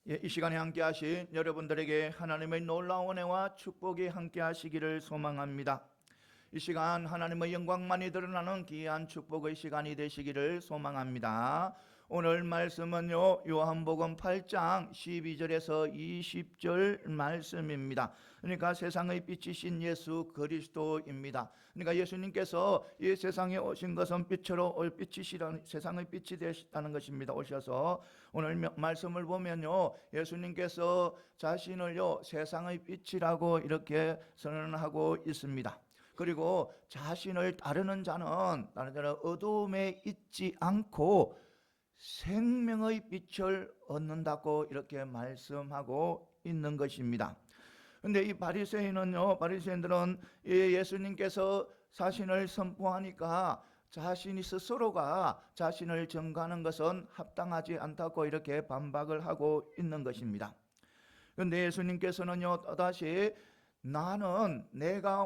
이 시간에 함께 하신 여러분들에게 하나님의 놀라운 은혜와 축복이 함께 하시기를 소망합니다. 이 시간 하나님의 영광만이 드러나는 귀한 축복의 시간이 되시기를 소망합니다. 오늘 말씀은요, 요한복음 8장 12절에서 20절 말씀입니다. 그러니까 세상의 빛이신 예수 그리스도입니다. 그러니까 예수님께서 이 세상에 오신 것은 빛이시라는, 세상의 빛이 되시다는 것입니다. 오셔서 오늘 말씀을 보면요, 예수님께서 자신을요 세상의 빛이라고 이렇게 선언하고 있습니다. 그리고 자신을 따르는 자는 어두움에 있지 않고 생명의 빛을 얻는다고 이렇게 말씀하고 있는 것입니다. 근데 이 바리새인들은 예수님께서 자신을 선포하니까 자신이 스스로가 자신을 증거하는 것은 합당하지 않다고 이렇게 반박을 하고 있는 것입니다. 그런데 예수님께서는요, 또다시 나는 내가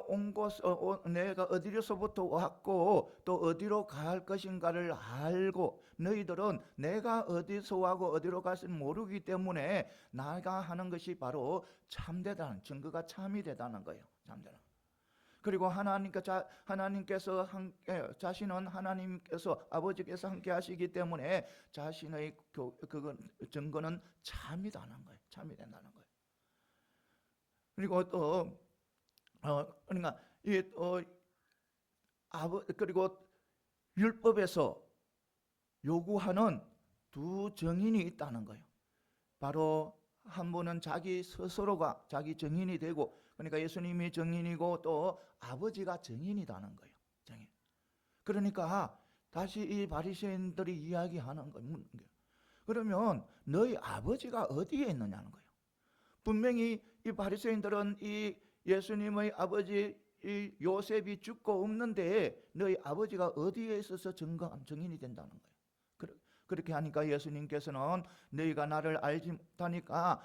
내가 어디로서부터 왔고 또 어디로 갈 것인가를 알고, 너희들은 내가 어디서 와고 어디로 갈지는 모르기 때문에 내가 하는 것이 바로 참되다는 증거가 참이 되다는 거예요. 참되다. 그리고 하나님께서 자신은 하나님께서 아버지께서 함께 하시기 때문에 자신의 증거는 참이다는 거예요. 참이 된다는 거예요. 그리고 또 그러니까 그리고 율법에서 요구하는 두 증인이 있다는 거예요. 바로 한 분은 자기 스스로가 자기 증인이 되고, 그러니까 예수님이 증인이고 또 아버지가 증인이라는 거예요. 증인. 그러니까 다시 이 바리새인들이 이야기하는 거예요. 그러면 너희 아버지가 어디에 있느냐는 거예요. 분명히 이 바리새인들은 이 예수님의 아버지 이 요셉이 죽고 없는데 너희 아버지가 어디에 있어서 증인이 된다는 거예요. 그렇게 하니까 예수님께서는 너희가 나를 알지 못하니까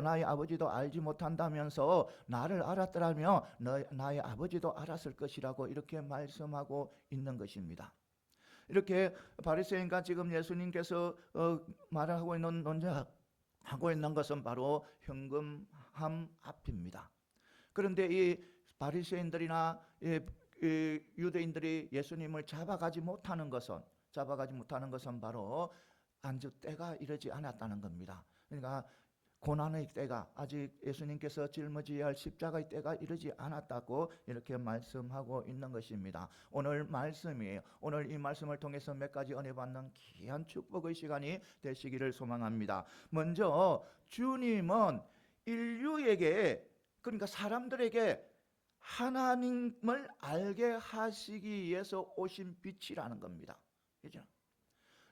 나의 아버지도 알지 못한다면서 나를 알았더라면 나의 아버지도 알았을 것이라고 이렇게 말씀하고 있는 것입니다. 이렇게 바리새인과 지금 예수님께서 말하고 있는 하고 있는 것은 바로 현금함 앞입니다. 그런데 이 바리새인들이나 유대인들이 예수님을 잡아가지 못하는 것은 바로 안주 때가 이르지 않았다는 겁니다. 그러니까 고난의 때가, 아직 예수님께서 짊어져야 할 십자가의 때가 이르지 않았다고 이렇게 말씀하고 있는 것입니다. 오늘 말씀이에요. 오늘 이 말씀을 통해서 몇 가지 은혜 받는 귀한 축복의 시간이 되시기를 소망합니다. 먼저 주님은 인류에게, 그러니까 사람들에게 하나님을 알게 하시기 위해서 오신 빛이라는 겁니다. 그죠?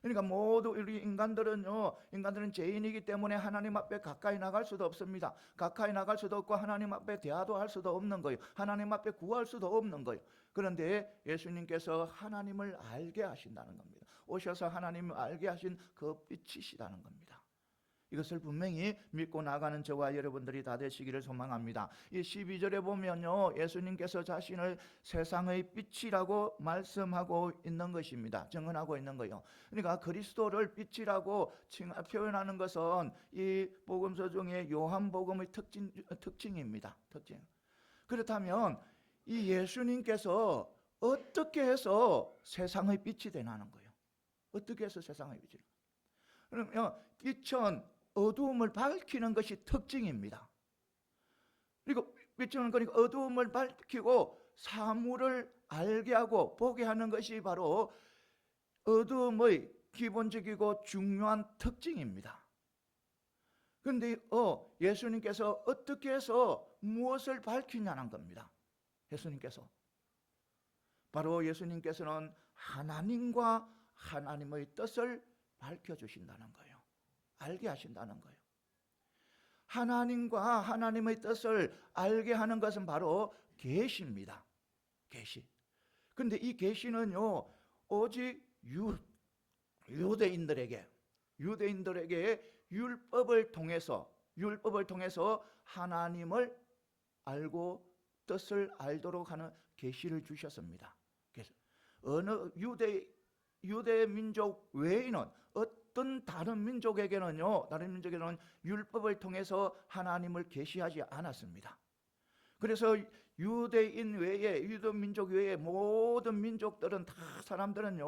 그러니까 모두 우리 인간들은 죄인이기 때문에 하나님 앞에 가까이 나갈 수도 없습니다. 가까이 나갈 수도 없고 하나님 앞에 대화도 할 수도 없는 거예요. 하나님 앞에 구할 수도 없는 거예요. 그런데 예수님께서 하나님을 알게 하신다는 겁니다. 오셔서 하나님을 알게 하신 그 빛이시다는 겁니다. 이것을 분명히 믿고 나가는 저와 여러분들이 다 되시기를 소망합니다. 이 12절에 보면요, 예수님께서 자신을 세상의 빛이라고 말씀하고 있는 것입니다. 증언하고 있는 거예요. 그러니까 그리스도를 빛이라고 표현하는 것은 이 복음서 중에 요한복음의 특징입니다. 특징. 그렇다면 이 예수님께서 어떻게 해서 세상의 빛이 되나는 거예요. 어떻게 해서 세상의 빛이? 그러면 빛은 어두움을 밝히는 것이 특징입니다. 그리고 빛은 그러니까 어두움을 밝히고 사물을 알게 하고 보게 하는 것이 바로 어두움의 기본적이고 중요한 특징입니다. 그런데 예수님께서 어떻게 해서 무엇을 밝히냐는 겁니다. 바로 예수님께서는 하나님과 하나님의 뜻을 밝혀주신다는 거예요. 알게 하신다는 거예요. 하나님과 하나님의 뜻을 알게 하는 것은 바로 계시입니다. 계시. 그런데 이 계시는요, 오직 유대인들에게 율법을 통해서 하나님을 알고 뜻을 알도록 하는 계시를 주셨습니다. 그래서 어느 유대 민족 외에는 어떤 다른 민족에게는요, 다른 민족에게는 율법을 통해서 하나님을 계시하지 않았습니다. 그래서 유대인 외에, 유대 민족 외에 모든 민족들은 다 사람들은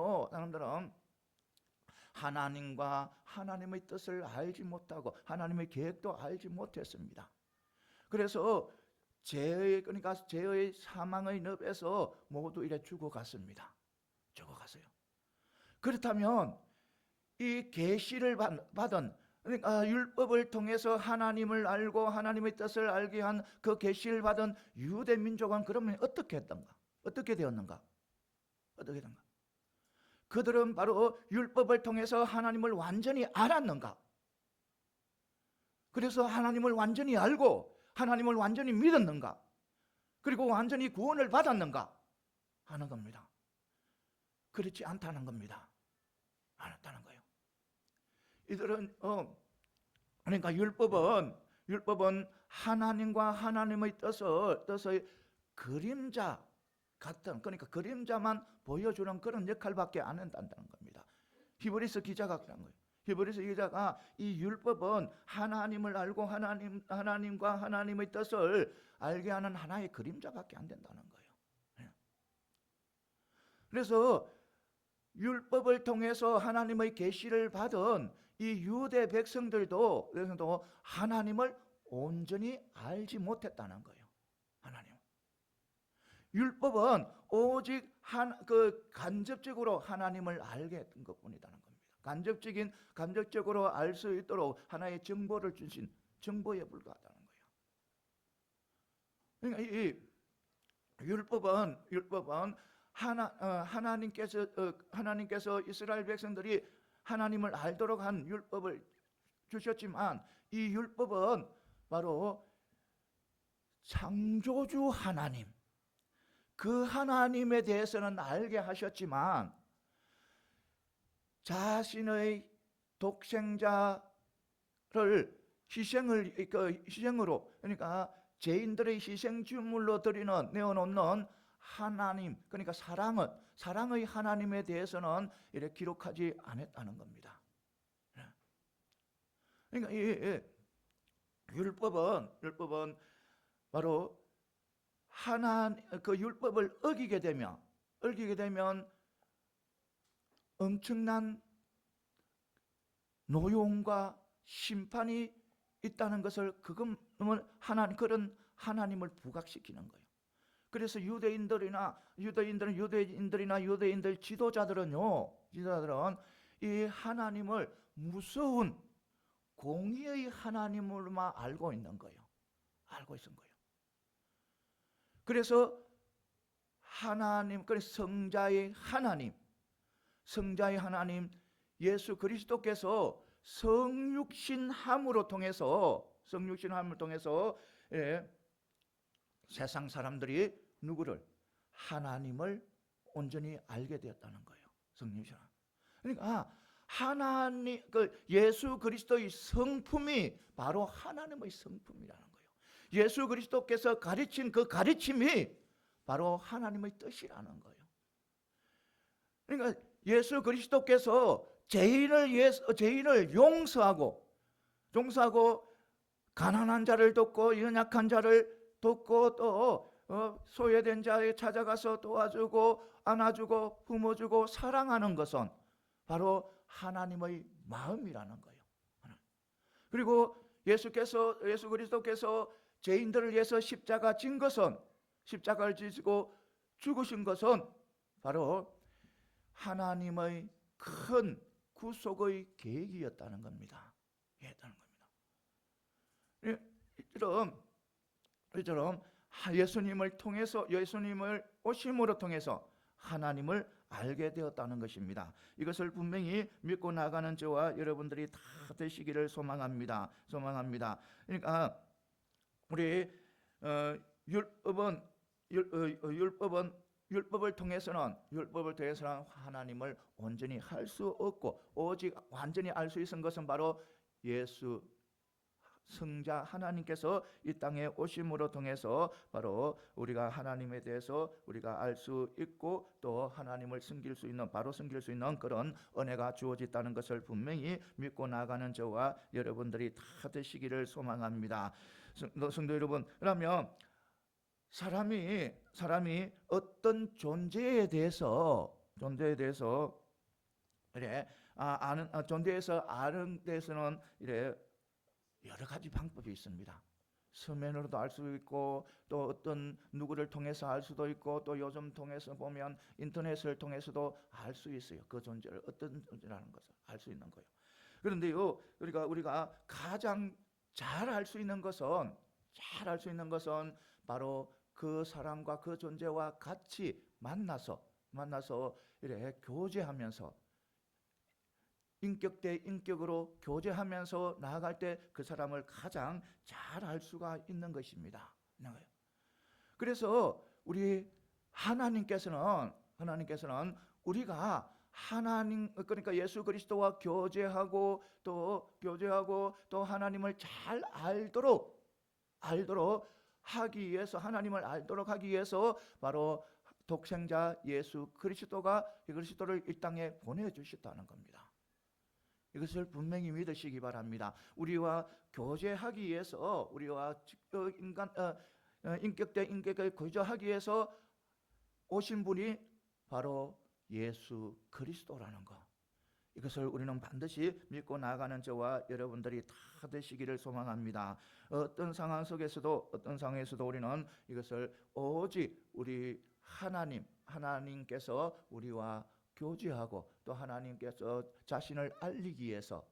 하나님과 하나님의 뜻을 알지 못하고 하나님의 계획도 알지 못했습니다. 그래서 그러니까 죄의 사망의 늪에서 모두 이래 죽어갔습니다. 죽어갔어요. 그렇다면 이 계시를 받은, 그러니까 율법을 통해서 하나님을 알고 하나님의 뜻을 알게 한 그 계시를 받은 유대 민족은 그러면 어떻게 했던가? 어떻게 되었는가? 어떻게 된가? 그들은 바로 율법을 통해서 하나님을 완전히 알았는가? 그래서 하나님을 완전히 알고 하나님을 완전히 믿었는가? 그리고 완전히 구원을 받았는가? 하는 겁니다. 그렇지 않다는 겁니다. 않았다는 거예요. 이들은 그러니까 율법은 하나님과 하나님의 뜻의 그림자 같은, 그러니까 그림자만 보여주는 그런 역할밖에 안 한다는 겁니다. 히브리서 기자가 그런 거예요. 히브리서 기자가 이 율법은 하나님을 알고 하나님과 하나님의 뜻을 알게 하는 하나의 그림자밖에 안 된다는 거예요. 그래서 율법을 통해서 하나님의 계시를 받은 이 유대 백성들도 하나님을 온전히 알지 못했다는 거예요. 하나님. 율법은 오직 간접적으로 하나님을 알게 했던 것뿐이라는 겁니다. 간접적으로 알 수 있도록 하나의 정보를 주신 정보에 불과하다는 거예요. 그러니까 이 율법은 하나님께서 이스라엘 백성들이 하나님을 알도록 한 율법을 주셨지만, 이 율법은 바로 창조주 하나님, 그 하나님에 대해서는 알게 하셨지만 자신의 독생자를 희생으로, 그러니까 죄인들의 희생 제물로 내어놓는 하나님, 그러니까 사랑의 하나님에 대해서는 이렇게 기록하지 않았다는 겁니다. 그러니까 이 율법은 바로 그 율법을 어기게 되면 엄청난 노용과 심판이 있다는 것을, 그런 하나님을 부각시키는 거예요. 그래서 유대인들 지도자들은 이 하나님을 무서운 공의의 하나님으로만 알고 있는 거예요. 알고 있은 거예요. 그래서 성자의 하나님 예수 그리스도께서 성육신함으로 통해서 세상 사람들이 누구를? 하나님을 온전히 알게 되었다는 거예요. 성육신. 그러니까 예수 그리스도의 성품이 바로 하나님의 성품이라는 거예요. 예수 그리스도께서 가르친 그 가르침이 바로 하나님의 뜻이라는 거예요. 그러니까 예수 그리스도께서 죄인을 용서하고 가난한 자를 돕고 연약한 자를 돕고 또 소외된 자에 찾아가서 도와주고 안아주고 품어주고 사랑하는 것은 바로 하나님의 마음이라는 거예요. 그리고 예수 그리스도께서 죄인들을 위해서 십자가를 지시고 죽으신 것은 바로 하나님의 큰 구속의 계획이었다는 겁니다. 이처럼 예수님을 오심으로 통해서 하나님을 알게 되었다는 것입니다. 이것을 분명히 믿고 나가는 저와 여러분들이 다 되시기를 소망합니다. 그러니까 우리 율법을 통해서는 하나님을 온전히 할 수 없고, 오직 완전히 알 수 있는 것은 바로 예수 성자 하나님께서 이 땅에 오심으로 통해서 바로 우리가 하나님에 대해서 우리가 알 수 있고 또 하나님을 섬길 수 있는, 바로 섬길 수 있는 그런 은혜가 주어졌다는 것을 분명히 믿고 나가는 저와 여러분들이 다 되시기를 소망합니다. 성도 여러분, 그러면 사람이 어떤 존재에 대해서 그래 아는 존재에서 아는 데서는 이래 여러 가지 방법이 있습니다. 서면으로도 알 수 있고 또 어떤 누구를 통해서 알 수도 있고 또 요즘 통해서 보면 인터넷을 통해서도 알 수 있어요. 그 존재를 어떤 존재라는 것을 알 수 있는 거예요. 그런데요, 우리가 가장 잘 알 수 있는 것은 바로 그 사람과 그 존재와 같이 만나서 이렇게 교제하면서 인격 대 인격으로 교제하면서 나아갈 때 그 사람을 가장 잘 알 수가 있는 것입니다. 그래서 우리 하나님께서는 우리가 하나님, 그러니까 예수 그리스도와 교제하고 또 하나님을 잘 알도록 하기 위해서, 하나님을 알도록 하기 위해서 바로 독생자 예수 그리스도를 이 땅에 보내주셨다는 겁니다. 이것을 분명히 믿으시기 바랍니다. 우리와 교제하기 위해서, 우리와 인격 대 인격을 교제하기 위해서 오신 분이 바로 예수 그리스도라는 것, 이것을 우리는 반드시 믿고 나아가는 저와 여러분들이 다 되시기를 소망합니다. 어떤 상황에서도 우리는 이것을 오직 우리 하나님께서 우리와 교제하고 또 하나님께서 자신을 알리기 위해서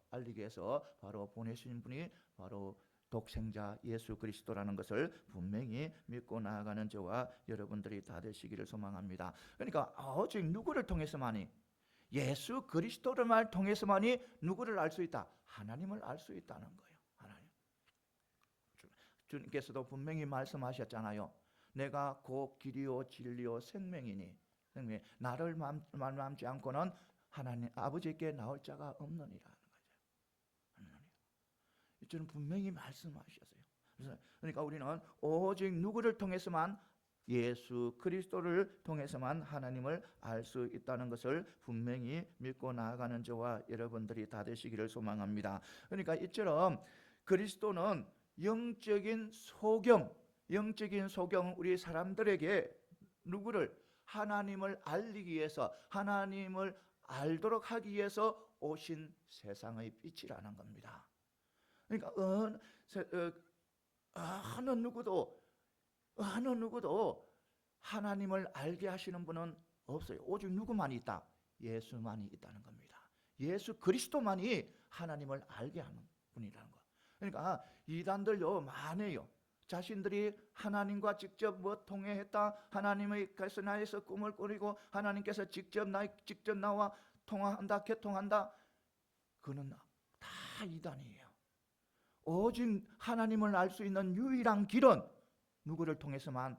바로 보내신 분이 바로 독생자 예수 그리스도라는 것을 분명히 믿고 나아가는 저와 여러분들이 다 되시기를 소망합니다. 그러니까 오직 누구를 통해서만이, 예수 그리스도를 통해서만이 누구를 알 수 있다? 하나님을 알 수 있다는 거예요. 하나님. 주님께서도 분명히 말씀하셨잖아요. 내가 곧 길이요 진리요 생명이니 나를 만남지 않고는 하나님 아버지께 나올 자가 없느니라는 거죠. 이처럼 분명히 말씀하셨어요. 그러니까 우리는 오직 누구를 통해서만, 예수 그리스도를 통해서만 하나님을 알 수 있다는 것을 분명히 믿고 나아가는 저와 여러분들이 다 되시기를 소망합니다. 그러니까 이처럼 그리스도는 영적인 소경, 우리 사람들에게 누구를, 하나님을 알리기 위해서, 하나님을 알도록 하기 위해서 오신 세상의 빛이라는 겁니다. 그러니까 어느 누구도 하나님을 알게 하시는 분은 없어요. 오직 누구만이 있다? 예수만이 있다는 겁니다. 예수 그리스도만이 하나님을 알게 하는 분이라는 거. 그러니까 이단들요 많아요. 자신들이 하나님과 직접 통해했다, 하나님의 나에서 꿈을 꾸리고 하나님께서 직접 나와 통화한다, 개통한다. 그는 다 이단이에요. 오직 하나님을 알 수 있는 유일한 길은 누구를 통해서만?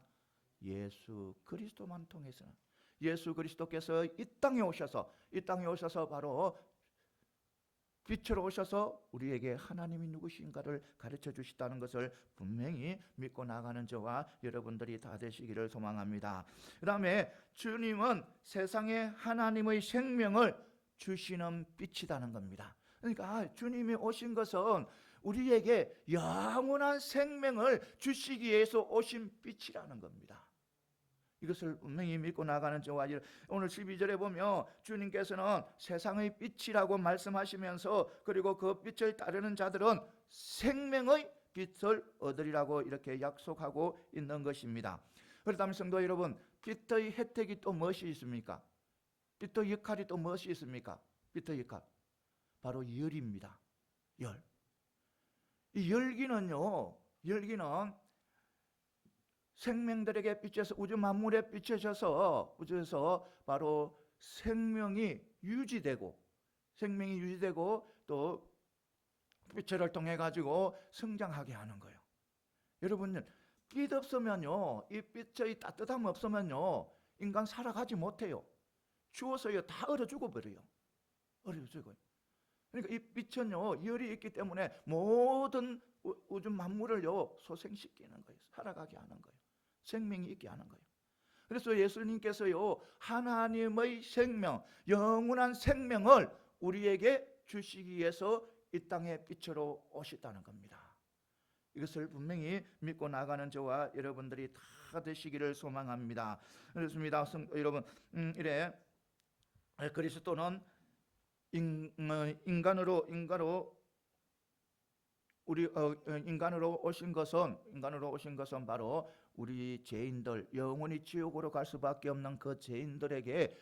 예수 그리스도만 통해서는. 예수 그리스도께서 이 땅에 오셔서 바로 빛으로 오셔서 우리에게 하나님이 누구신가를 가르쳐 주시다는 것을 분명히 믿고 나가는 저와 여러분들이 다 되시기를 소망합니다. 그 다음에 주님은 세상에 하나님의 생명을 주시는 빛이라는 겁니다. 그러니까 주님이 오신 것은 우리에게 영원한 생명을 주시기 위해서 오신 빛이라는 겁니다. 이것을 분명히 믿고 나가는 저와 오늘 12절에 보면 주님께서는 세상의 빛이라고 말씀하시면서 그리고 그 빛을 따르는 자들은 생명의 빛을 얻으리라고 이렇게 약속하고 있는 것입니다. 그렇다면 성도 여러분, 빛의 혜택이 또 무엇이 있습니까? 빛의 역할이 또 무엇이 있습니까? 빛의 역할, 바로 열입니다. 열. 이 열기는 생명들에게 비춰서, 우주 만물에 비춰져서 바로 생명이 유지되고 또 빛을 통해 가지고 성장하게 하는 거예요. 여러분, 빛 없으면요, 이 빛의 따뜻함 없으면요, 인간 살아가지 못해요. 추워서요 다 얼어 죽어버려요. 그러니까 이 빛은요, 열이 있기 때문에 모든 우주 만물을요 소생시키는 거예요. 살아가게 하는 거예요. 생명이 있게 하는 거예요. 그래서 예수님께서요, 하나님의 생명, 영원한 생명을 우리에게 주시기 위해서 이 땅에 빛으로 오셨다는 겁니다. 이것을 분명히 믿고 나가는 저와 여러분들이 다 되시기를 소망합니다. 그렇습니다. 여러분, 이래 그리스도는 인간으로 오신 것은 바로 우리 죄인들, 영원히 지옥으로 갈 수밖에 없는 그 죄인들에게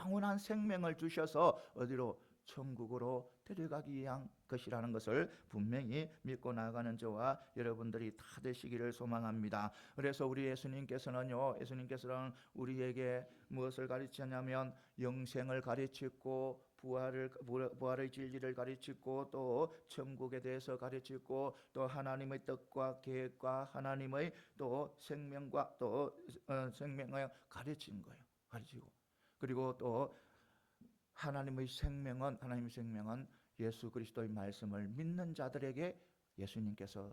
영원한 생명을 주셔서 어디로? 천국으로 데려가기 위한 것이라는 것을 분명히 믿고 나가는 저와 여러분들이 다 되시기를 소망합니다. 그래서 우리 예수님께서는 우리에게 무엇을 가르치냐면 영생을 가르치고 부활의 진리를 가르치고 또 천국에 대해서 가르치고 또 하나님의 뜻과 계획과 하나님의 또 생명과 또 생명을 가르친 거예요. 가르치고, 그리고 또 하나님의 생명은 예수 그리스도의 말씀을 믿는 자들에게 예수님께서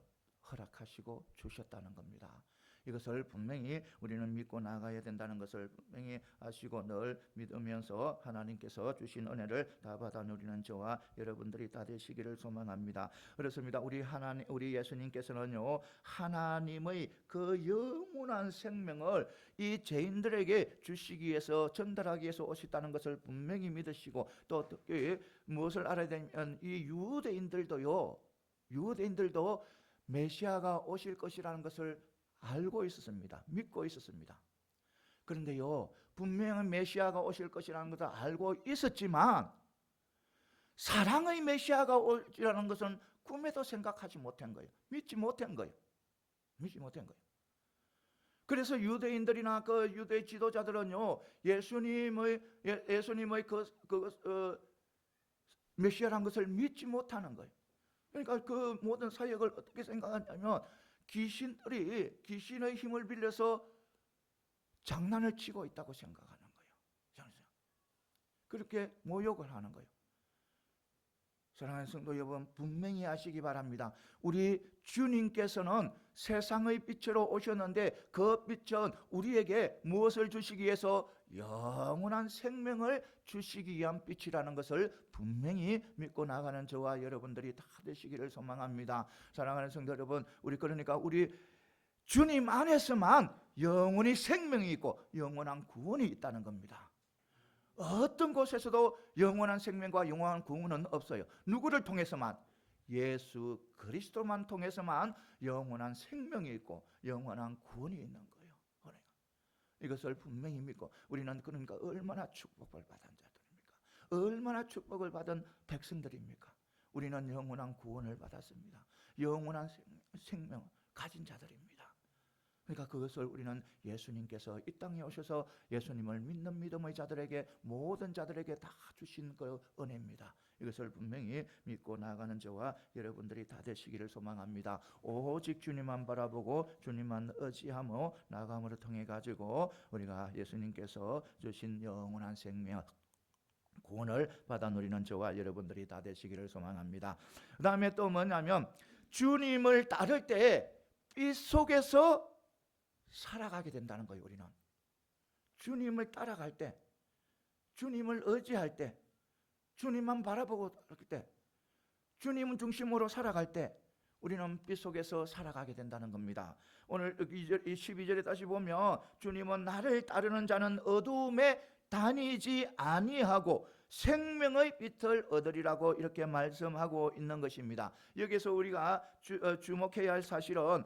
허락하시고 주셨다는 겁니다. 이것을 분명히 우리는 믿고 나가야 된다는 것을 분명히 아시고 늘 믿으면서 하나님께서 주신 은혜를 다 받아 누리는 저와 여러분들이 다 되시기를 소망합니다. 그렇습니다. 우리 예수님께서는요, 하나님의 그 영원한 생명을 이 죄인들에게 주시기 위해서, 전달하기 위해서 오셨다는 것을 분명히 믿으시고, 또 특히 무엇을 알아야 되냐면 이 유대인들도 메시아가 오실 것이라는 것을 알고 있었습니다. 믿고 있었습니다. 그런데요, 분명히 메시아가 오실 것이라는 것을 알고 있었지만 사랑의 메시아가 오리라는 것은 꿈에도 생각하지 못한 거예요. 믿지 못한 거예요. 그래서 유대인들이나 그 유대 지도자들은요, 예수님의 메시아라는 것을 믿지 못하는 거예요. 그러니까 그 모든 사역을 어떻게 생각하냐면 귀신의 힘을 빌려서 장난을 치고 있다고 생각하는 거예요. 그렇게 모욕을 하는 거예요. 사랑하는 성도 여러분, 분명히 아시기 바랍니다. 우리 주님께서는 세상의 빛으로 오셨는데 그 빛은 우리에게 무엇을 주시기 위해서? 영원한 생명을 주시기 위한 빛이라는 것을 분명히 믿고 나가는 저와 여러분들이 다 되시기를 소망합니다. 사랑하는 성도 여러분, 그러니까 우리 주님 안에서만 영원히 생명이 있고 영원한 구원이 있다는 겁니다. 어떤 곳에서도 영원한 생명과 영원한 구원은 없어요. 누구를 통해서만? 예수 그리스도만 통해서만 영원한 생명이 있고 영원한 구원이 있는 거예요. 이것을 분명히 믿고 우리는 그러니까 얼마나 축복을 받은 자들입니까? 얼마나 축복을 받은 백성들입니까? 우리는 영원한 구원을 받았습니다. 영원한 생명을 가진 자들입니다. 그러니까 그것을 우리는 예수님께서 이 땅에 오셔서 예수님을 믿는 믿음의 자들에게, 모든 자들에게 다 주신 그 은혜입니다. 이것을 분명히 믿고 나가는 저와 여러분들이 다 되시기를 소망합니다. 오직 주님만 바라보고 주님만 의지하며 나감으로 통해 가지고 우리가 예수님께서 주신 영원한 생명, 구원을 받아 누리는 저와 여러분들이 다 되시기를 소망합니다. 그 다음에 또 뭐냐면 주님을 따를 때 빛 속에서 살아가게 된다는 거예요. 우리는 주님을 따라갈 때, 주님을 의지할 때, 주님만 바라보고 할 때, 주님 중심으로 살아갈 때 우리는 빛 속에서 살아가게 된다는 겁니다. 오늘 12절에 다시 보면 주님은 나를 따르는 자는 어두움에 다니지 아니하고 생명의 빛을 얻으리라고 이렇게 말씀하고 있는 것입니다. 여기서 우리가 주목해야 할 사실은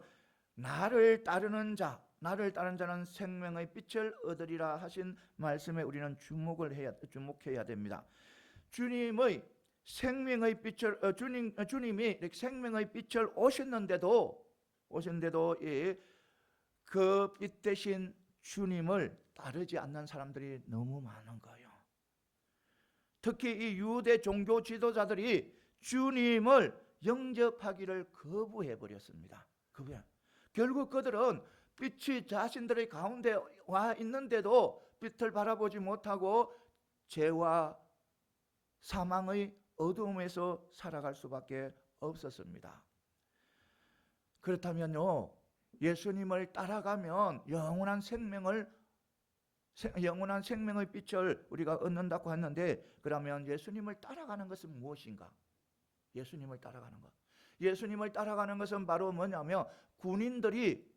나를 따르는 자는 생명의 빛을 얻으리라 하신 말씀에 우리는 주목해야 됩니다. 주님이 생명의 빛을 오셨는데도 그 빛 대신 주님을 따르지 않는 사람들이 너무 많은 거예요. 특히 이 유대 종교 지도자들이 주님을 영접하기를 거부해 버렸습니다. 결국 그들은 빛이 자신들의 가운데 와 있는데도 빛을 바라보지 못하고 죄와 사망의 어두움에서 살아갈 수밖에 없었습니다. 그렇다면요, 예수님을 따라가면 영원한 생명의 빛을 우리가 얻는다고 했는데, 그러면 예수님을 따라가는 것은 무엇인가? 예수님을 따라가는 것. 예수님을 따라가는 것은 바로 뭐냐면 군인들이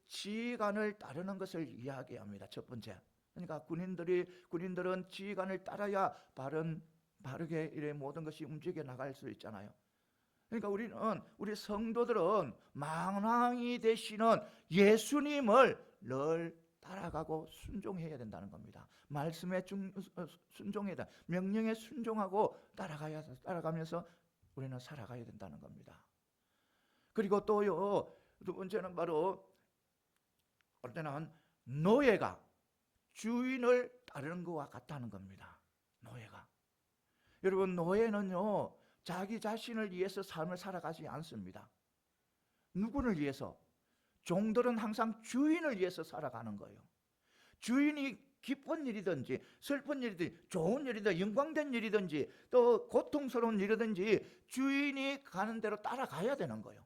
지휘관을 따르는 것을 이야기합니다. 첫 번째. 그러니까 군인들은 지휘관을 따라야 바르게 이래 모든 것이 움직여 나갈 수 있잖아요. 그러니까 우리 성도들은 망왕이 되시는 예수님을 늘 따라가고 순종해야 된다는 겁니다. 말씀에 순종해야 돼. 명령에 순종하고 따라가면서 우리는 살아가야 된다는 겁니다. 그리고 또요, 두 번째는 바로 어때는 노예가 주인을 따르는 것과 같다는 겁니다. 노예가. 여러분, 노예는요, 자기 자신을 위해서 삶을 살아가지 않습니다. 누구를 위해서? 종들은 항상 주인을 위해서 살아가는 거예요. 주인이 기쁜 일이든지 슬픈 일이든지 좋은 일이든지 영광된 일이든지 또 고통스러운 일이든지 주인이 가는 대로 따라가야 되는 거예요.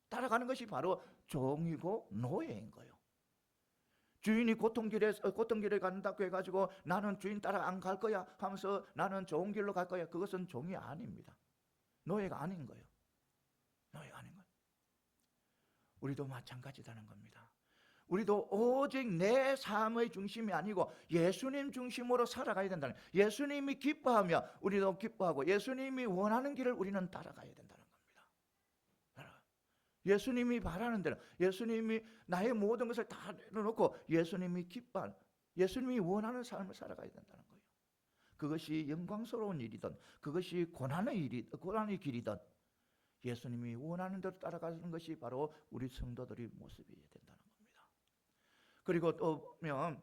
따라가는 것이 바로 종이고 노예인 거예요. 주인이 고통길에 간다고 해가지고 나는 주인 따라 안 갈 거야 하면서 나는 좋은 길로 갈 거야. 그것은 종이 아닙니다. 노예가 아닌 거예요. 노예가 아닌 거예요. 우리도 마찬가지다는 겁니다. 우리도 오직 내 삶의 중심이 아니고 예수님 중심으로 살아가야 된다는 거예요. 예수님이 기뻐하며 우리도 기뻐하고 예수님이 원하는 길을 우리는 따라가야 된다는 겁니다. 예수님이 바라는 대로, 예수님이 나의 모든 것을 다 내려놓고 예수님이 기뻐하는, 예수님이 원하는 삶을 살아가야 된다는 거예요. 그것이 영광스러운 일이든 그것이 고난의 길이든 예수님이 원하는 대로 따라가는 것이 바로 우리 성도들의 모습이어야 된다는 겁니다. 그리고 또 보면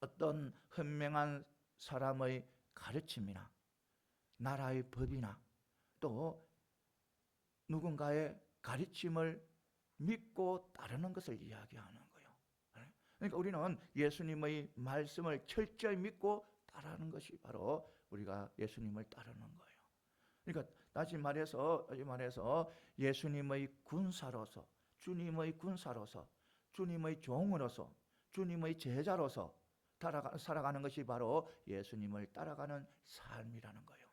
어떤 현명한 사람의 가르침이나 나라의 법이나 또 누군가의 가르침을 믿고 따르는 것을 이야기하는 거예요. 그러니까 우리는 예수님의 말씀을 철저히 믿고 따르는 것이 바로 우리가 예수님을 따르는 거예요. 그러니까 다시 말해서 예수님의 군사로서, 주님의 군사로서, 주님의 종으로서, 주님의 제자로서 살아가는 것이 바로 예수님을 따라가는 삶이라는 거예요.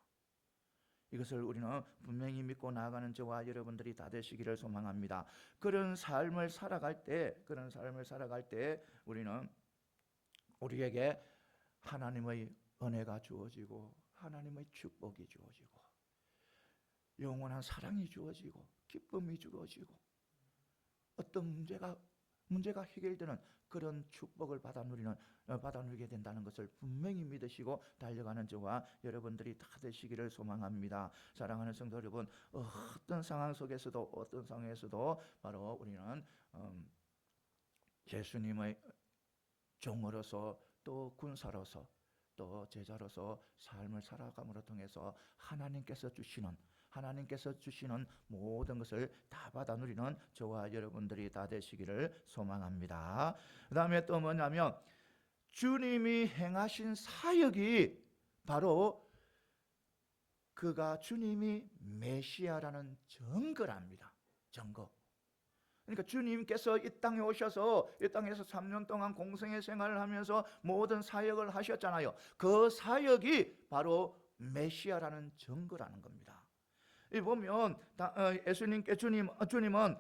이것을 우리는 분명히 믿고 나아가는 저와 여러분들이 다 되시기를 소망합니다. 그런 삶을 살아갈 때 우리는 우리에게 하나님의 은혜가 주어지고 하나님의 축복이 주어지고 영원한 사랑이 주어지고 기쁨이 주어지고 어떤 문제가 해결되는 그런 축복을 받아누리게 된다는 것을 분명히 믿으시고 달려가는 저와 여러분들이 다 되시기를 소망합니다. 사랑하는 성도 여러분, 어떤 상황에서도 바로 우리는 예수님의 종으로서 또 군사로서 또 제자로서 삶을 살아감으로 통해서 하나님께서 주시는 모든 것을 다 받아 누리는 저와 여러분들이 다 되시기를 소망합니다. 그 다음에 또 뭐냐면 주님이 행하신 사역이 바로 주님이 메시아라는 증거랍니다. 증거. 그러니까 주님께서 이 땅에 오셔서 이 땅에서 3년 동안 공생의 생활을 하면서 모든 사역을 하셨잖아요. 그 사역이 바로 메시아라는 증거라는 겁니다. 이 보면 주님은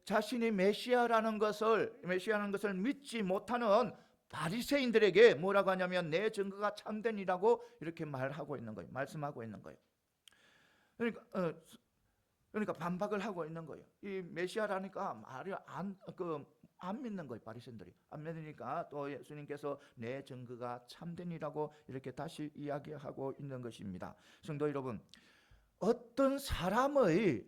자신이 메시아라는 것을 믿지 못하는 바리새인들에게 뭐라고 하냐면 내 증거가 참된이라고 이렇게 말씀하고 있는 거예요. 그러니까 반박을 하고 있는 거예요. 이 메시아라니까 말이 안 믿는 거예요. 바리새인들이 안 믿으니까 또 예수님께서 내 증거가 참된이라고 이렇게 다시 이야기하고 있는 것입니다. 성도 여러분, 어떤 사람의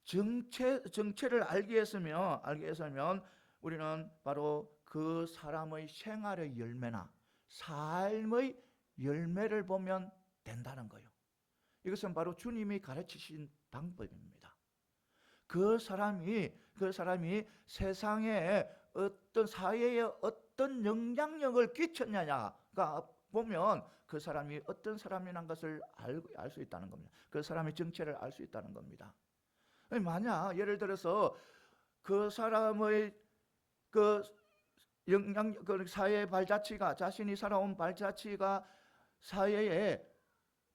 정체를 알게 했으면 우리는 바로 그 사람의 생활의 열매나 삶의 열매를 보면 된다는 거예요. 이것은 바로 주님이 가르치신 방법입니다. 그 사람이 세상에 어떤 사회에 어떤 영향력을 끼쳤느냐가 보면 그 사람이 어떤 사람이라는 것을 알 수 있다는 겁니다. 그 사람의 정체를 알 수 있다는 겁니다. 만약 예를 들어서 그 사람의 그 그 사회의 발자취가, 자신이 살아온 발자취가 사회에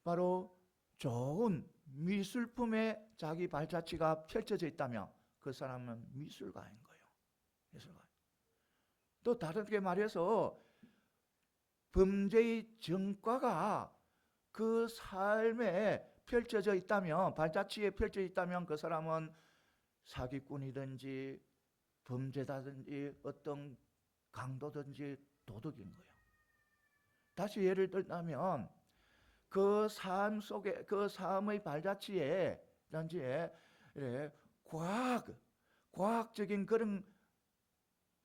바로 좋은 미술품의 자기 발자취가 펼쳐져 있다면 그 사람은 미술가인 거예요. 미술가. 또 다르게 말해서 범죄의 전과가 그 삶에 펼쳐져 있다면, 발자취에 펼쳐져 있다면 그 사람은 사기꾼이든지 범죄자든지 어떤 강도든지 도덕인 거예요. 다시 예를 들자면 그 삶 속에, 그 삶의 발자취에 단지에 과학적인 그런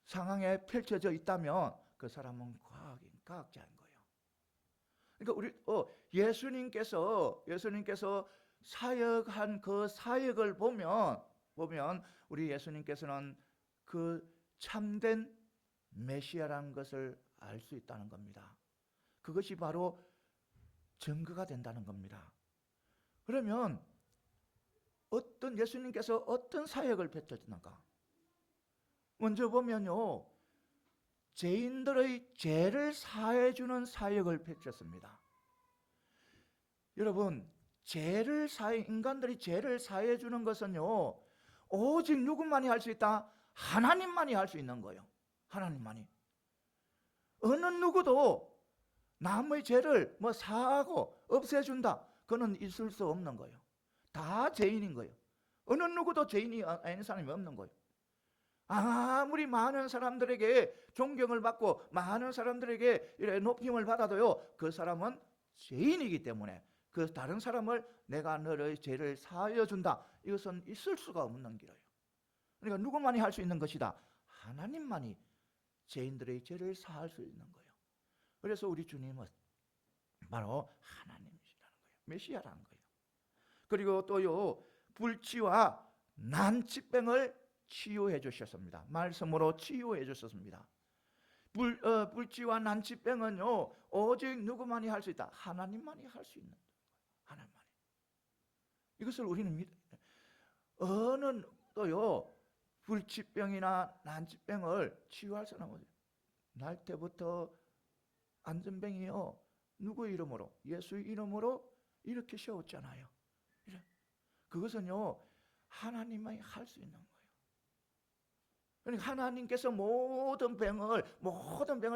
상황에 펼쳐져 있다면 그 사람은 과학자인 거예요. 그러니까 예수님께서 사역한 그 사역을 보면 우리 예수님께서는 그 참된 메시아라는 것을 알 수 있다는 겁니다. 그것이 바로 증거가 된다는 겁니다. 그러면 예수님께서 어떤 사역을 펼쳤는가? 먼저 보면요, 죄인들의 죄를 사해주는 사역을 펼쳤습니다. 여러분, 인간들이 죄를 사해주는 것은요, 오직 누구만이 할 수 있다? 하나님만이 할 수 있는 거예요. 하나님만이. 어느 누구도 남의 죄를 사하고 없애준다, 그는 있을 수 없는 거예요. 다 죄인인 거예요. 어느 누구도 죄인이 아닌 사람이 없는 거예요. 아무리 많은 사람들에게 존경을 받고 많은 사람들에게 이렇게 높임을 받아도요, 그 사람은 죄인이기 때문에 그 다른 사람을 내가 너의 죄를 사하여 준다, 이것은 있을 수가 없는 길이에요. 그러니까 누구만이 할 수 있는 것이다? 하나님만이 죄인들의 죄를 사할 수 있는 거예요. 그래서 우리 주님은 바로 하나님이시라는 거예요. 메시아라는 거예요. 그리고 또요, 불치와 난치병을 치유해 주셨습니다. 말씀으로 치유해 주셨습니다. 불치와 난치병은요, 오직 누구만이 할 수 있다? 하나님만이 할 수 있는 거예요. 하나님만이. 이것을 우리는 어느 또요, 불치병이나 난치병을 치유할 사람은 날 때부터 안전병이요, 누구 이름으로? 예수의 이름으로 이렇게 세웠잖아요. 그것은요, 하나님만이 할 수 있는 거예요. 그러니까 하나님께서 모든 병을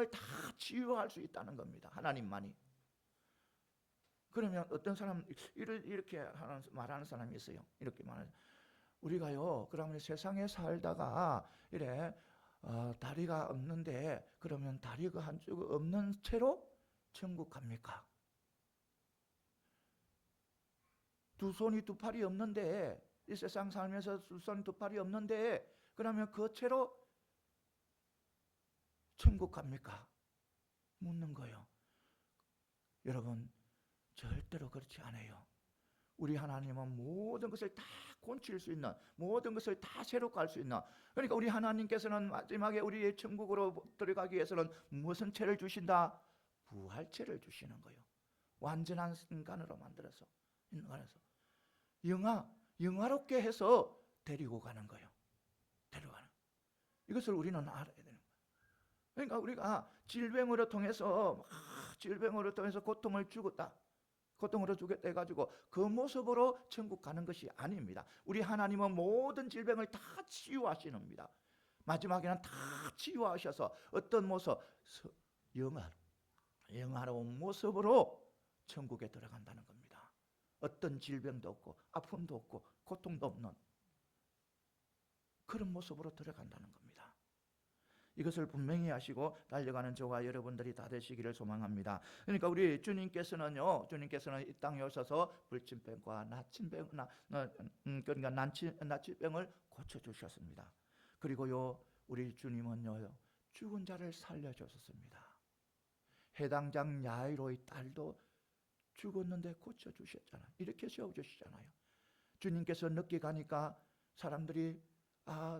다 치유할 수 있다는 겁니다. 하나님만이. 그러면 어떤 사람 이렇게 말하는 사람이 있어요. 이렇게 말하는, 우리가요, 그러면 세상에 살다가 다리가 없는데, 그러면 다리가 한쪽 없는 채로 천국 갑니까? 두 손이 두 팔이 없는데, 이 세상 살면서 두 손 두 팔이 없는데, 그러면 그 채로 천국 갑니까? 묻는 거예요. 여러분, 절대로 그렇지 않아요. 우리 하나님은 모든 것을 다 고칠 수 있는, 모든 것을 다 새롭게 할 수 있는, 그러니까 우리 하나님께서는 마지막에 우리의 천국으로 들어가기 위해서는 무슨 채를 주신다? 부활체를 주시는 거예요. 완전한 인간으로 만들어서 영화롭게 해서 데리고 가는 거예요. 데려가는. 이것을 우리는 알아야 되는 거예요. 그러니까 우리가 질병으로 통해서 고통을 주겠다, 고통으로 주겠다 해가지고 그 모습으로 천국 가는 것이 아닙니다. 우리 하나님은 모든 질병을 다 치유하시는니다. 마지막에는 다 치유하셔서 어떤 모습? 영화로운 모습으로 천국에 들어간다는 겁니다. 어떤 질병도 없고 아픔도 없고 고통도 없는 그런 모습으로 들어간다는 겁니다. 이것을 분명히 하시고 달려가는 저와 여러분들이 다 되시기를 소망합니다. 그러니까 우리 주님께서는 이 땅에 오셔서 불침병과 그러니까 난치병을 고쳐주셨습니다. 그리고요, 우리 주님은요, 죽은 자를 살려주셨습니다. 해당장 야이로의 딸도 죽었는데 고쳐주셨잖아요. 이렇게 세워주시잖아요. 주님께서 늦게 가니까 사람들이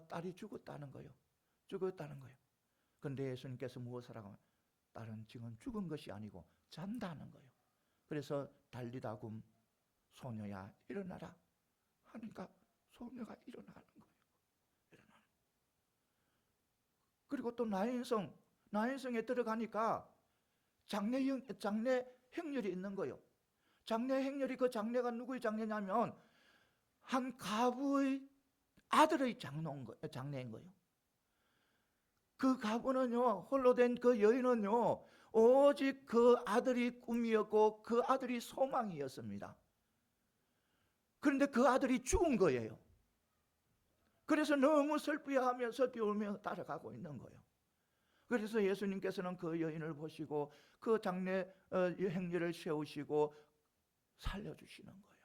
딸이 죽었다는 거예요. 그런데 예수님께서 무엇을 하고, 딸은 지금 죽은 것이 아니고 잔다는 거예요. 그래서 달리다굼 소녀야 일어나라 하니까 소녀가 일어나는 거예요. 일어나는. 그리고 또 나인성에 들어가니까 장례 행렬이 있는 거예요. 장례 행렬이, 그 장례가 누구의 장례냐면 한 가부의 아들의 장례인 거예요. 그 가부는요, 홀로 된 그 여인은요, 오직 그 아들이 꿈이었고 그 아들이 소망이었습니다. 그런데 그 아들이 죽은 거예요. 그래서 너무 슬퍼하면서 울며 따라가고 있는 거예요. 그래서 예수님께서는 그 여인을 보시고 그 장례 행렬을 세우시고 살려주시는 거예요.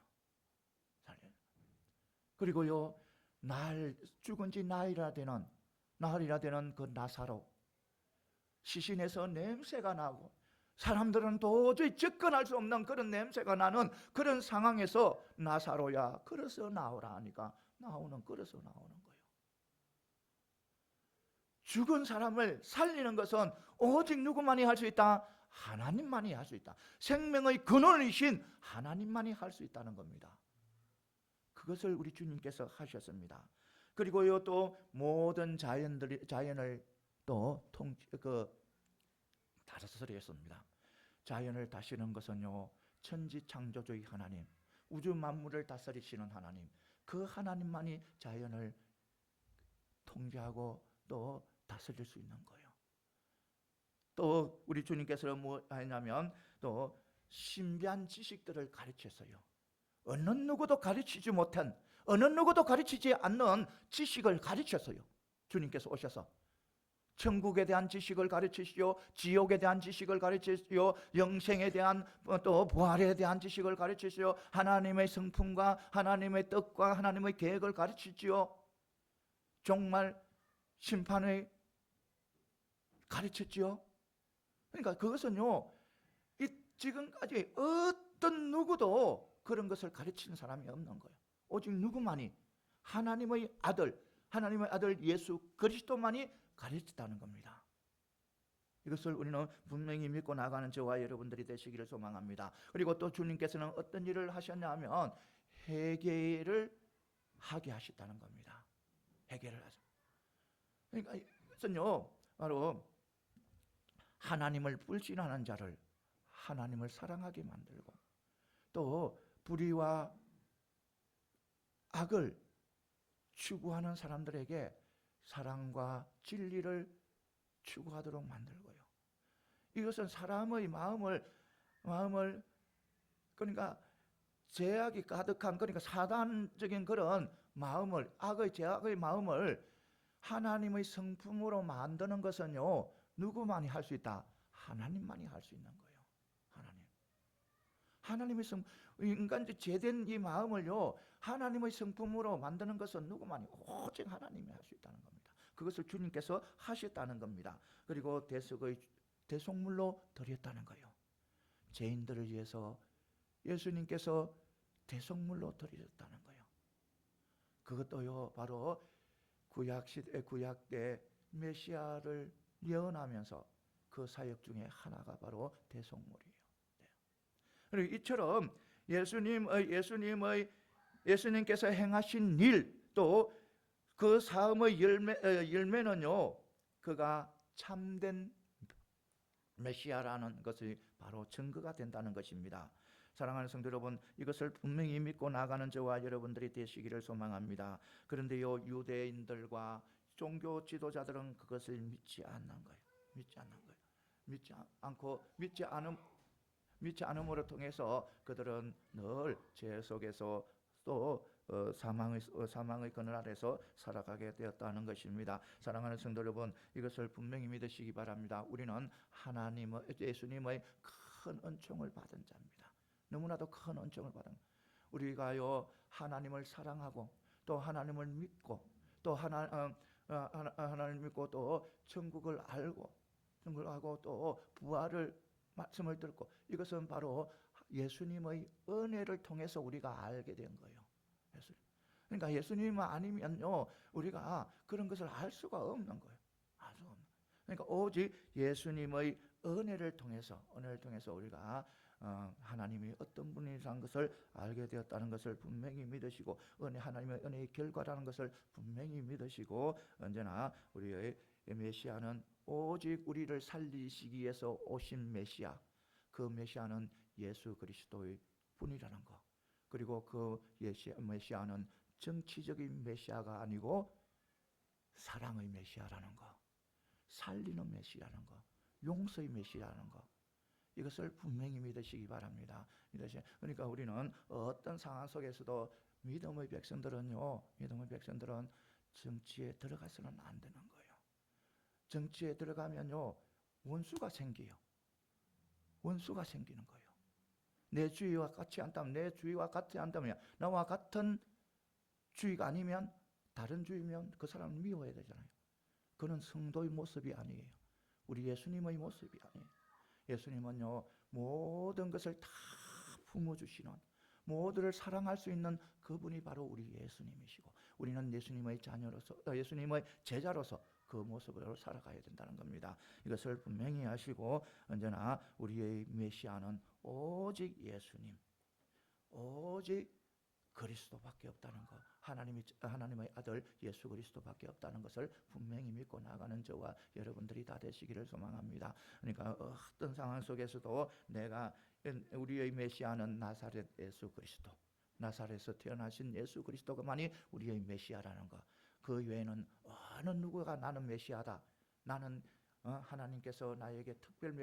그리고요, 죽은 지 나흘이라 되는 그 나사로, 시신에서 냄새가 나고 사람들은 도저히 접근할 수 없는 그런 냄새가 나는 그런 상황에서 나사로야 걸어서 나오라 하니까 걸어서 나오는 거예요. 죽은 사람을 살리는 것은 오직 누구만이 할 수 있다? 하나님만이 할 수 있다. 생명의 근원이신 하나님만이 할 수 있다는 겁니다. 그것을 우리 주님께서 하셨습니다. 그리고요, 또 모든 자연을 또 다스렸습니다. 자연을 다스리는 것은요, 천지 창조주의 하나님, 우주 만물을 다스리시는 하나님, 그 하나님만이 자연을 통제하고 또 다스릴 수 있는 거예요. 또 우리 주님께서는 뭐 하냐면 또 신비한 지식들을 가르쳤어요. 어느 누구도 가르치지 못한, 어느 누구도 가르치지 않는 지식을 가르쳤어요. 주님께서 오셔서 천국에 대한 지식을 가르치시오, 지옥에 대한 지식을 가르치시오, 영생에 대한 또 부활에 대한 지식을 가르치시오, 하나님의 성품과 하나님의 뜻과 하나님의 계획을 가르치지요. 정말 심판을 가르쳤지요. 그러니까 그것은요, 지금까지 어떤 누구도 그런 것을 가르치는 사람이 없는 거예요. 오직 누구만이, 하나님의 아들 예수 그리스도만이 가르쳤다는 겁니다. 이것을 우리는 분명히 믿고 나가는 저와 여러분들이 되시기를 소망합니다. 그리고 또 주님께서는 어떤 일을 하셨냐면 회개를 하게 하셨다는 겁니다. 회개를 하죠. 그러니까 이것은요, 바로 하나님을 불신하는 자를 하나님을 사랑하게 만들고, 또 불의와 악을 추구하는 사람들에게 사랑과 진리를 추구하도록 만들고요. 이것은 사람의 마음을 그러니까 죄악이 가득한, 그러니까 사단적인 그런 마음을, 죄악의 마음을 하나님의 성품으로 만드는 것은요, 누구만이 할 수 있다? 하나님만이 할 수 있는 거예요. 하나님의 인간의 죄된 이 마음을요, 하나님의 성품으로 만드는 것은 누구만이, 오직 하나님이 할 수 있다는 겁니다. 그것을 주님께서 하셨다는 겁니다. 그리고 대속물로 드렸다는 거예요. 죄인들을 위해서 예수님께서 대속물로 드렸다는 거예요. 그것도요, 바로 구약 때 메시아를 예언하면서 그 사역 중에 하나가 바로 대속물이에요. 그리고 이처럼 예수님께서 행하신 일, 또 그 사음의 열매는요, 그가 참된 메시아라는 것이 바로 증거가 된다는 것입니다. 사랑하는 성도 여러분, 이것을 분명히 믿고 나가는 저와 여러분들이 되시기를 소망합니다. 그런데요, 유대인들과 종교 지도자들은 그것을 믿지 않는 거예요. 믿지 않음으로 통해서 그들은 늘 죄 속에서 또 사망의 그늘 아래서 살아가게 되었다는 것입니다. 사랑하는 성도 여러분, 이것을 분명히 믿으시기 바랍니다. 우리는 예수님의 큰 은총을 받은 자입니다. 너무나도 큰 은총을 받은, 우리가요, 하나님을 사랑하고 또 하나님을 믿고 또 하나님을 믿고 또 천국을 알고 또 부활을 말씀을 듣고, 이것은 바로 예수님의 은혜를 통해서 우리가 알게 된 거예요. 그러니까 예수님 아니면요, 우리가 그런 것을 알 수가 없는 거예요. 그러니까 오직 예수님의 은혜를 통해서 우리가 하나님이 어떤 분이라는 것을 알게 되었다는 것을 분명히 믿으시고, 하나님의 은혜의 결과라는 것을 분명히 믿으시고, 언제나 우리의 메시아는 오직 우리를 살리시기 위해서 오신 메시아, 그 메시아는 예수 그리스도의 분이라는 것, 그리고 그 메시아는 정치적인 메시아가 아니고 사랑의 메시아라는 것, 살리는 메시아라는 것, 용서의 메시아라는 것, 이것을 분명히 믿으시기 바랍니다. 그러니까 우리는 어떤 상황 속에서도 믿음의 백성들은 정치에 들어가서는 안 되는 거예요. 정치에 들어가면요, 원수가 생겨요. 원수가 생기는 거예요. 내 주의와 같이 않다면, 나와 같은 주의가 아니면, 다른 주의면 그 사람을 미워해야 되잖아요. 그는 성도의 모습이 아니에요. 우리 예수님의 모습이 아니에요. 예수님은요, 모든 것을 다 품어주시는, 모두를 사랑할 수 있는 그분이 바로 우리 예수님이시고, 우리는 예수님의 자녀로서, 예수님의 제자로서 그 모습으로 살아가야 된다는 겁니다. 이것을 분명히 하시고, 언제나 우리의 메시아는 오직 예수님, 오직 그리스도밖에 없다는 것, 하나님의 아들 예수 그리스도밖에 없다는 것을 분명히 믿고 나가는 저와 여러분들이 다 되시기를 소망합니다. 그러니까 어떤 상황 속에서도 우리의 메시아는 나사렛 예수 그리스도, 나사렛에서 태어나신 예수 그리스도만이 우리의 메시아라는 것, 그 외에는 어느 누구가 나는 메시아다, 나는 하나님께서 나에게 특별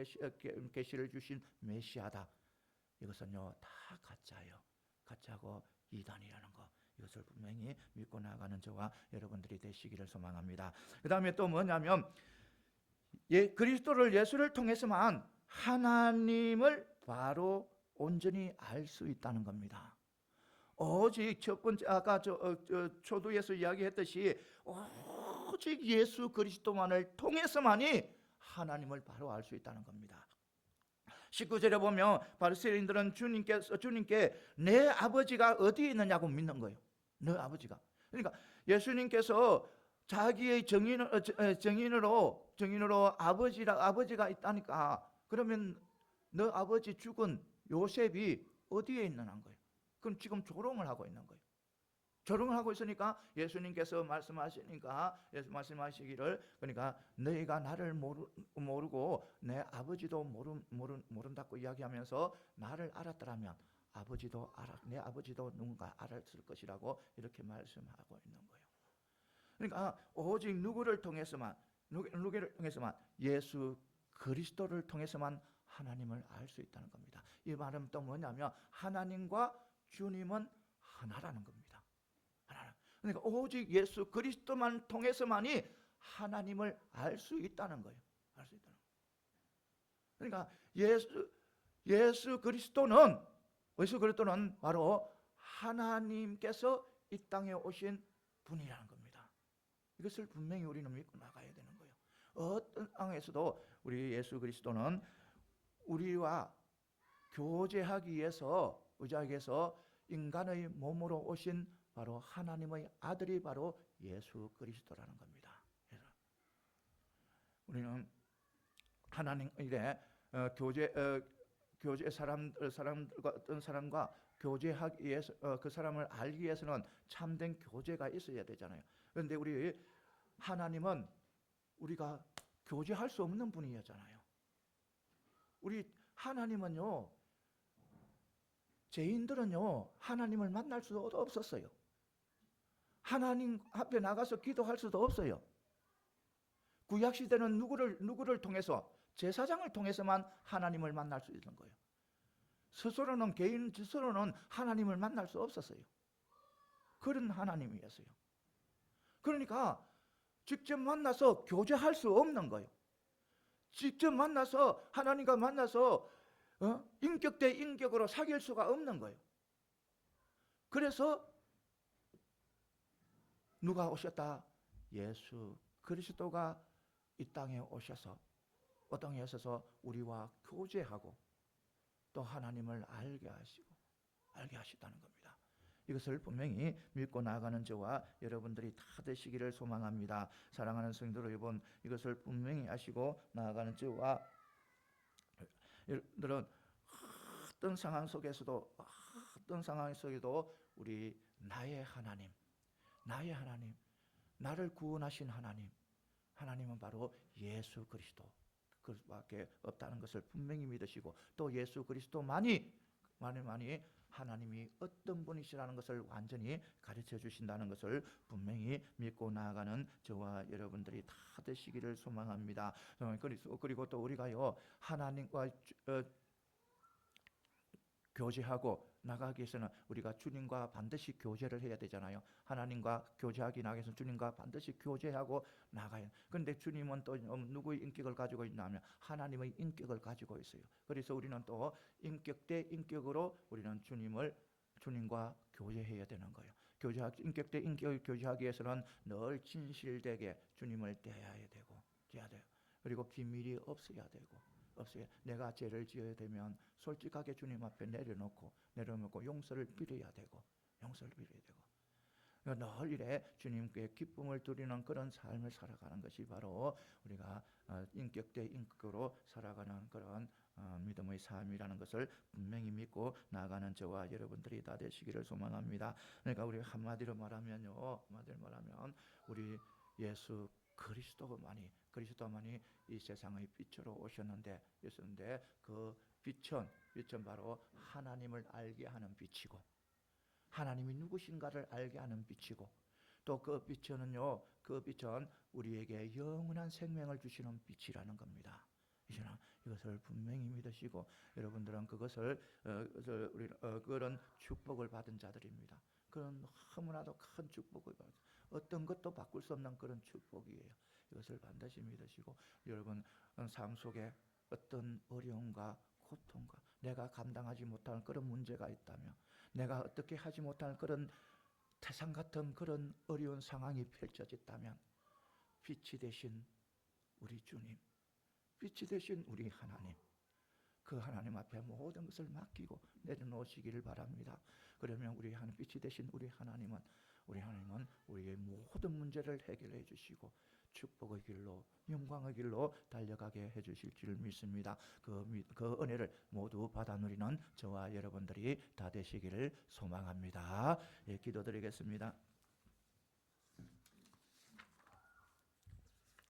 계시를 주신 메시아다, 이것은요 다 가짜고 이단이라는 것, 이것을 분명히 믿고 나가는 저와 여러분들이 되시기를 소망합니다. 그 다음에 또 뭐냐면, 그리스도를, 예수를 통해서만 하나님을 바로 온전히 알 수 있다는 겁니다. 오직 첫 번째, 아까 초두에서 이야기했듯이 오직 예수 그리스도만을 통해서만이 하나님을 바로 알 수 있다는 겁니다. 19절에 보면 바리새인들은 주님께 내 아버지가 어디에 있느냐고 묻는 거예요. 내 아버지가. 그러니까 예수님께서 자기의 정인으로 아버지가 있다니까, 그러면 너 아버지 죽은 요셉이 어디에 있느냐는 거예요. 그럼 지금 조롱을 하고 있는 거예요. 조롱을 하고 있으니까 예수님께서 말씀하시기를, 그러니까 너희가 나를 모르고 내 아버지도 모른다고 이야기하면서 나를 알았더라면 내 아버지도 누군가 알았을 것이라고 이렇게 말씀하고 있는 거예요. 그러니까 오직 누구를 통해서만 예수 그리스도를 통해서만 하나님을 알 수 있다는 겁니다. 이 말은 또 뭐냐면 하나님과 주님은 하나라는 겁니다. 그러니까 오직 예수 그리스도만 통해서만이 하나님을 알 수 있다는 거예요. 알 수 있다는 거예요. 그러니까 예수 그리스도는 바로 하나님께서 이 땅에 오신 분이라는 겁니다. 이것을 분명히 우리는 믿고 나가야 되는 거예요. 어떤 상황에서도 우리 예수 그리스도는 우리와 교제하기 위해서, 의지하기 위해서 인간의 몸으로 오신 바로 하나님의 아들이 바로 예수 그리스도라는 겁니다. 우리는 하나님의 교제 사람들과 어떤 사람과 교제하기 위해서, 그 사람을 알기 위해서는 참된 교제가 있어야 되잖아요. 그런데 우리 하나님은 우리가 교제할 수 없는 분이었잖아요. 우리 하나님은요, 죄인들은요 하나님을 만날 수도 없었어요. 하나님 앞에 나가서 기도할 수도 없어요. 구약 시대는 누구를 통해서, 제사장을 통해서만 하나님을 만날 수 있는 거예요. 개인 스스로는 하나님을 만날 수 없었어요. 그런 하나님이었어요. 그러니까 직접 만나서 교제할 수 없는 거예요. 직접 만나서, 하나님과 만나서 인격 대 인격으로 사귈 수가 없는 거예요. 그래서 누가 오셨다? 예수 그리스도가 이 땅에 오셔서 우리와 교제하고 또 하나님을 알게 하시다는 겁니다. 이것을 분명히 믿고 나아가는 저와 여러분들이 다 되시기를 소망합니다. 사랑하는 성도 여러분, 이것을 분명히 아시고 나아가는 저와 여러분들은 어떤 상황 속에서도 우리 나의 하나님, 나를 구원하신 하나님은 바로 예수 그리스도 그밖에 없다는 것을 분명히 믿으시고, 또 예수 그리스도만이 하나님이 어떤 분이시라는 것을 완전히 가르쳐 주신다는 것을 분명히 믿고 나아가는 저와 여러분들이 다 되시기를 소망합니다. 그리고 또 우리가요, 하나님과 교제하고 나가기 위해서는 우리가 주님과 반드시 교제를 해야 되잖아요. 하나님과 교제하기 위해서 주님과 반드시 교제하고 나가요. 그런데 주님은 또 누구의 인격을 가지고 있냐면 하나님의 인격을 가지고 있어요. 그래서 우리는 또 인격 대 인격으로 우리는 주님과 교제해야 되는 거예요. 인격 대 인격을 교제하기 위해서는 늘 진실되게 주님을 대해야 되고, 그리고 비밀이 없어야 되고, 내가 죄를 지어야 되면 솔직하게 주님 앞에 내려놓고 용서를 빌어야 되고, 늘 이래 주님께 기쁨을 드리는 그런 삶을 살아가는 것이 바로 우리가 인격 대 인격으로 살아가는 그런 믿음의 삶이라는 것을 분명히 믿고 나아가는 저와 여러분들이 다 되시기를 소망합니다. 그러니까 우리 한마디로 말하면 우리 예수 그리스도만이 이 세상의 빛으로 오셨는데 그 빛은 바로 하나님을 알게 하는 빛이고, 하나님이 누구신가를 알게 하는 빛이고, 또 그 빛은 우리에게 영원한 생명을 주시는 빛이라는 겁니다. 이것을 분명히 믿으시고, 여러분들은 그런 축복을 받은 자들입니다. 그런 너무나도 큰 축복을 받은, 어떤 것도 바꿀 수 없는 그런 축복이에요. 이것을 반드시 믿으시고, 여러분 삶 속에 어떤 어려움과 고통과 내가 감당하지 못하는 그런 문제가 있다면, 내가 어떻게 하지 못하는 그런 태산 같은 그런 어려운 상황이 펼쳐졌다면, 빛이 되신 우리 주님, 빛이 되신 우리 하나님, 그 하나님 앞에 모든 것을 맡기고 내려놓으시기를 바랍니다. 그러면 빛이 되신 우리 하나님은 우리의 모든 문제를 해결해 주시고 축복의 길로, 영광의 길로 달려가게 해주실 줄 믿습니다. 그 은혜를 모두 받아 누리는 저와 여러분들이 다 되시기를 소망합니다. 기도드리겠습니다.